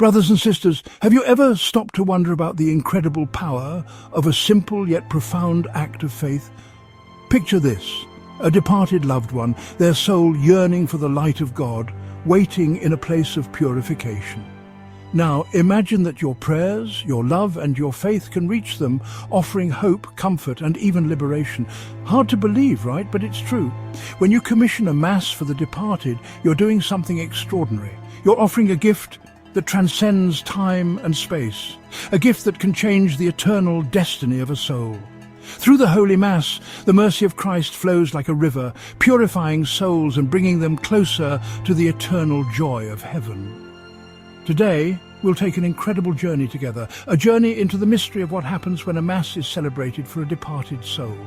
Brothers and sisters, have you ever stopped to wonder about the incredible power of a simple yet profound act of faith? Picture this: a departed loved one, their soul yearning for the light of God, waiting in a place of purification. Now, imagine that your prayers, your love and your faith can reach them, offering hope, comfort and even liberation. Hard to believe, right? But it's true. When you commission a Mass for the departed, you're doing something extraordinary. You're offering a gift that transcends time and space, a gift that can change the eternal destiny of a soul. Through the Holy Mass, the mercy of Christ flows like a river, purifying souls and bringing them closer to the eternal joy of heaven. Today, we'll take an incredible journey together, a journey into the mystery of what happens when a Mass is celebrated for a departed soul.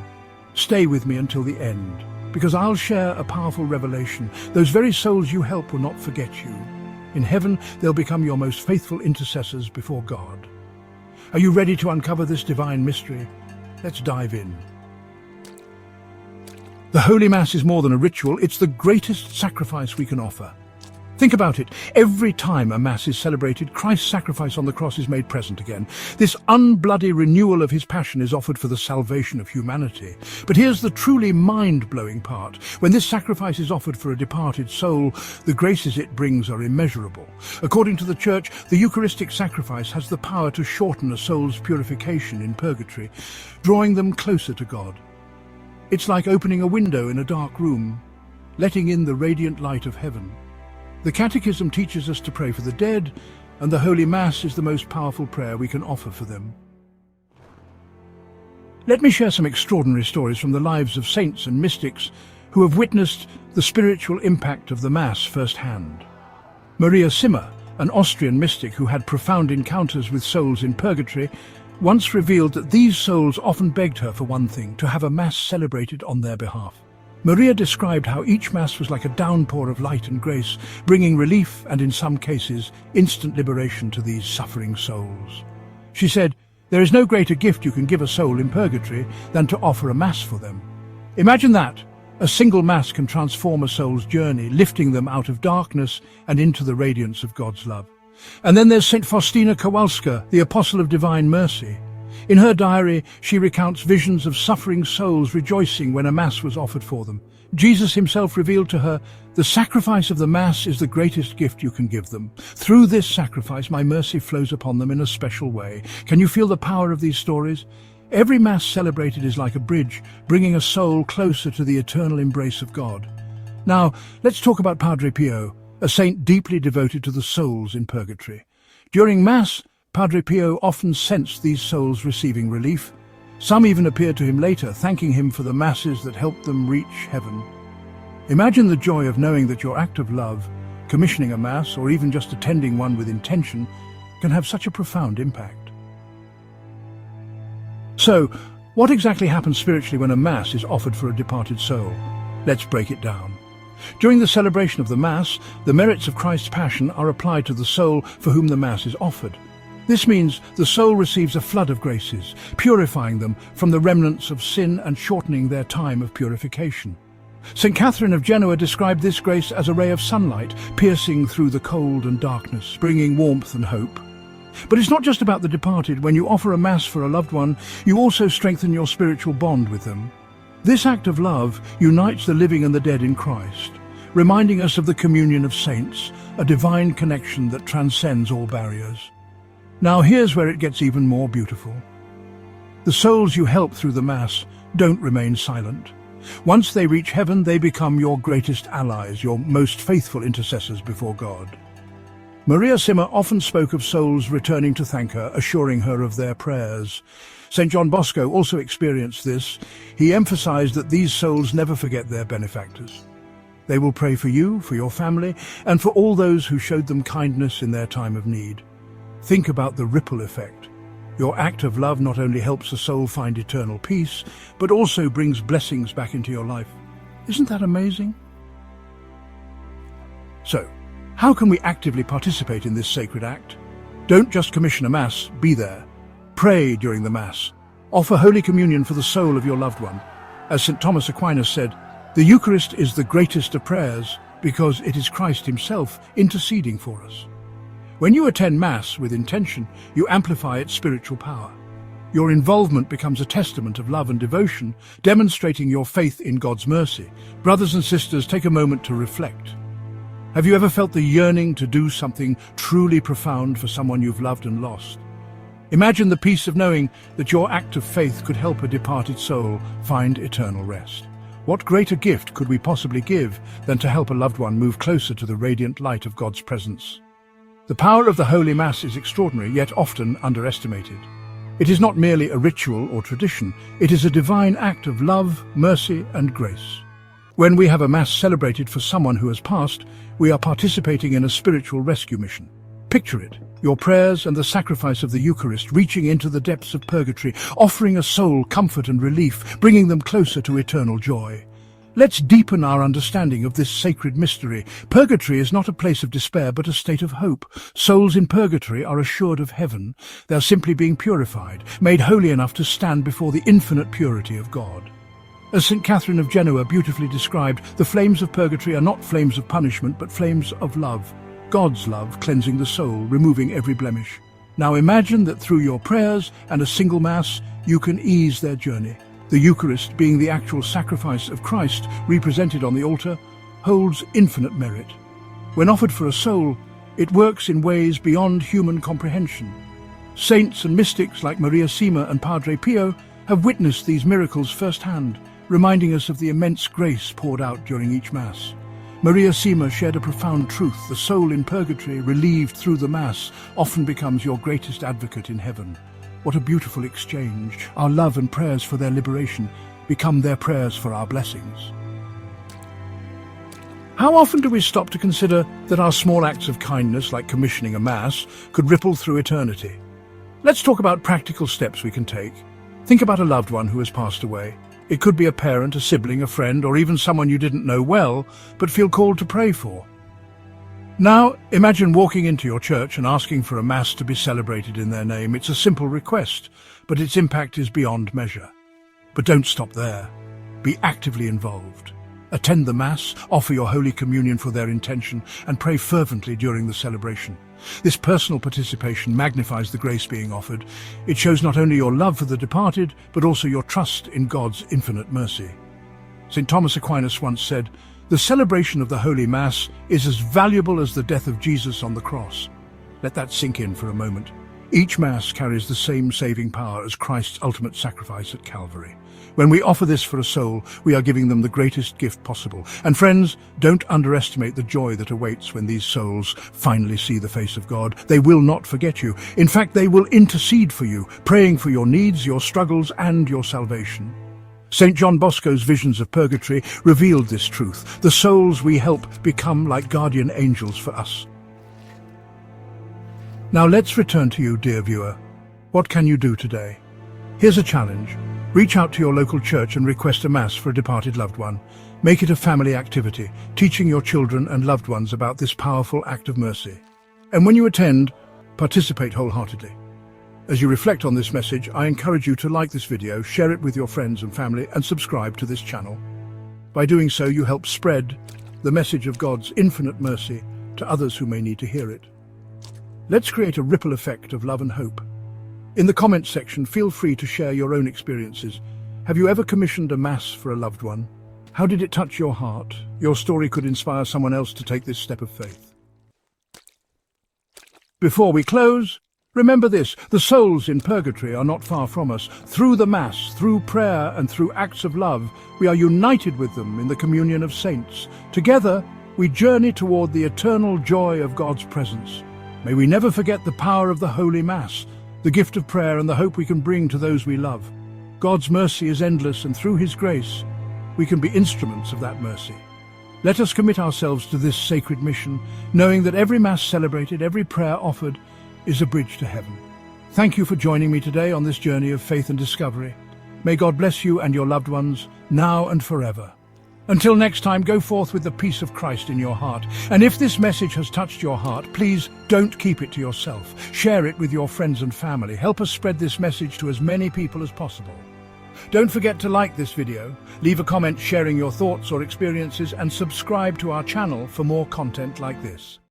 Stay with me until the end, because I'll share a powerful revelation. Those very souls you help will not forget you. In heaven, they'll become your most faithful intercessors before God. Are you ready to uncover this divine mystery? Let's dive in. The Holy Mass is more than a ritual, it's the greatest sacrifice we can offer. Think about it. Every time a Mass is celebrated, Christ's sacrifice on the cross is made present again. This unbloody renewal of his passion is offered for the salvation of humanity. But here's the truly mind-blowing part. When this sacrifice is offered for a departed soul, the graces it brings are immeasurable. According to the Church, the Eucharistic sacrifice has the power to shorten a soul's purification in purgatory, drawing them closer to God. It's like opening a window in a dark room, letting in the radiant light of heaven. The Catechism teaches us to pray for the dead, and the Holy Mass is the most powerful prayer we can offer for them. Let me share some extraordinary stories from the lives of saints and mystics who have witnessed the spiritual impact of the Mass firsthand. Maria Simmer, an Austrian mystic who had profound encounters with souls in purgatory, once revealed that these souls often begged her for one thing: to have a Mass celebrated on their behalf. Maria described how each Mass was like a downpour of light and grace, bringing relief and, in some cases, instant liberation to these suffering souls. She said, "There is no greater gift you can give a soul in purgatory than to offer a Mass for them. Imagine that! A single Mass can transform a soul's journey, lifting them out of darkness and into the radiance of God's love." And then there's St. Faustina Kowalska, the Apostle of Divine Mercy. In her diary, she recounts visions of suffering souls rejoicing when a Mass was offered for them. Jesus himself revealed to her, "The sacrifice of the Mass is the greatest gift you can give them. Through this sacrifice, my mercy flows upon them in a special way." Can you feel the power of these stories? Every Mass celebrated is like a bridge, bringing a soul closer to the eternal embrace of God. Now, let's talk about Padre Pio, a saint deeply devoted to the souls in purgatory. During Mass, Padre Pio often sensed these souls receiving relief. Some even appeared to him later, thanking him for the Masses that helped them reach heaven. Imagine the joy of knowing that your act of love, commissioning a Mass or even just attending one with intention, can have such a profound impact. So, what exactly happens spiritually when a Mass is offered for a departed soul? Let's break it down. During the celebration of the Mass, the merits of Christ's passion are applied to the soul for whom the Mass is offered. This means the soul receives a flood of graces, purifying them from the remnants of sin and shortening their time of purification. St. Catherine of Genoa described this grace as a ray of sunlight piercing through the cold and darkness, bringing warmth and hope. But it's not just about the departed. When you offer a Mass for a loved one, you also strengthen your spiritual bond with them. This act of love unites the living and the dead in Christ, reminding us of the communion of saints, a divine connection that transcends all barriers. Now here's where it gets even more beautiful. The souls you help through the Mass don't remain silent. Once they reach heaven, they become your greatest allies, your most faithful intercessors before God. Maria Simmer often spoke of souls returning to thank her, assuring her of their prayers. St. John Bosco also experienced this. He emphasized that these souls never forget their benefactors. They will pray for you, for your family, and for all those who showed them kindness in their time of need. Think about the ripple effect. Your act of love not only helps a soul find eternal peace, but also brings blessings back into your life. Isn't that amazing? So, how can we actively participate in this sacred act? Don't just commission a Mass, be there. Pray during the Mass. Offer Holy Communion for the soul of your loved one. As St. Thomas Aquinas said, the Eucharist is the greatest of prayers because it is Christ himself interceding for us. When you attend Mass with intention, you amplify its spiritual power. Your involvement becomes a testament of love and devotion, demonstrating your faith in God's mercy. Brothers and sisters, take a moment to reflect. Have you ever felt the yearning to do something truly profound for someone you've loved and lost? Imagine the peace of knowing that your act of faith could help a departed soul find eternal rest. What greater gift could we possibly give than to help a loved one move closer to the radiant light of God's presence? The power of the Holy Mass is extraordinary, yet often underestimated. It is not merely a ritual or tradition, it is a divine act of love, mercy, and grace. When we have a Mass celebrated for someone who has passed, we are participating in a spiritual rescue mission. Picture it, your prayers and the sacrifice of the Eucharist reaching into the depths of purgatory, offering a soul comfort and relief, bringing them closer to eternal joy. Let's deepen our understanding of this sacred mystery. Purgatory is not a place of despair, but a state of hope. Souls in purgatory are assured of heaven. They are simply being purified, made holy enough to stand before the infinite purity of God. As St. Catherine of Genoa beautifully described, the flames of purgatory are not flames of punishment, but flames of love. God's love cleansing the soul, removing every blemish. Now imagine that through your prayers and a single Mass, you can ease their journey. The Eucharist, being the actual sacrifice of Christ represented on the altar, holds infinite merit. When offered for a soul, it works in ways beyond human comprehension. Saints and mystics like Maria Sima and Padre Pio have witnessed these miracles firsthand, reminding us of the immense grace poured out during each Mass. Maria Sima shared a profound truth: the soul in purgatory, relieved through the Mass, often becomes your greatest advocate in heaven. What a beautiful exchange. Our love and prayers for their liberation become their prayers for our blessings. How often do we stop to consider that our small acts of kindness, like commissioning a Mass, could ripple through eternity? Let's talk about practical steps we can take. Think about a loved one who has passed away. It could be a parent, a sibling, a friend, or even someone you didn't know well, but feel called to pray for. Now, imagine walking into your church and asking for a Mass to be celebrated in their name. It's a simple request, but its impact is beyond measure. But don't stop there. Be actively involved. Attend the Mass, offer your Holy Communion for their intention, and pray fervently during the celebration. This personal participation magnifies the grace being offered. It shows not only your love for the departed, but also your trust in God's infinite mercy. St. Thomas Aquinas once said, "The celebration of the Holy Mass is as valuable as the death of Jesus on the cross." Let that sink in for a moment. Each Mass carries the same saving power as Christ's ultimate sacrifice at Calvary. When we offer this for a soul, we are giving them the greatest gift possible. And friends, don't underestimate the joy that awaits when these souls finally see the face of God. They will not forget you. In fact, they will intercede for you, praying for your needs, your struggles, and your salvation. St. John Bosco's visions of purgatory revealed this truth. The souls we help become like guardian angels for us. Now let's return to you, dear viewer. What can you do today? Here's a challenge. Reach out to your local church and request a Mass for a departed loved one. Make it a family activity, teaching your children and loved ones about this powerful act of mercy. And when you attend, participate wholeheartedly. As you reflect on this message, I encourage you to like this video, share it with your friends and family, and subscribe to this channel. By doing so, you help spread the message of God's infinite mercy to others who may need to hear it. Let's create a ripple effect of love and hope. In the comments section, feel free to share your own experiences. Have you ever commissioned a Mass for a loved one? How did it touch your heart? Your story could inspire someone else to take this step of faith. Before we close, remember this: the souls in purgatory are not far from us. Through the Mass, through prayer, and through acts of love, we are united with them in the communion of saints. Together, we journey toward the eternal joy of God's presence. May we never forget the power of the Holy Mass, the gift of prayer and the hope we can bring to those we love. God's mercy is endless, and through His grace, we can be instruments of that mercy. Let us commit ourselves to this sacred mission, knowing that every Mass celebrated, every prayer offered, is a bridge to heaven. Thank you for joining me today on this journey of faith and discovery. May God bless you and your loved ones, now and forever. Until next time, go forth with the peace of Christ in your heart. And if this message has touched your heart, please don't keep it to yourself. Share it with your friends and family. Help us spread this message to as many people as possible. Don't forget to like this video, leave a comment sharing your thoughts or experiences, and subscribe to our channel for more content like this.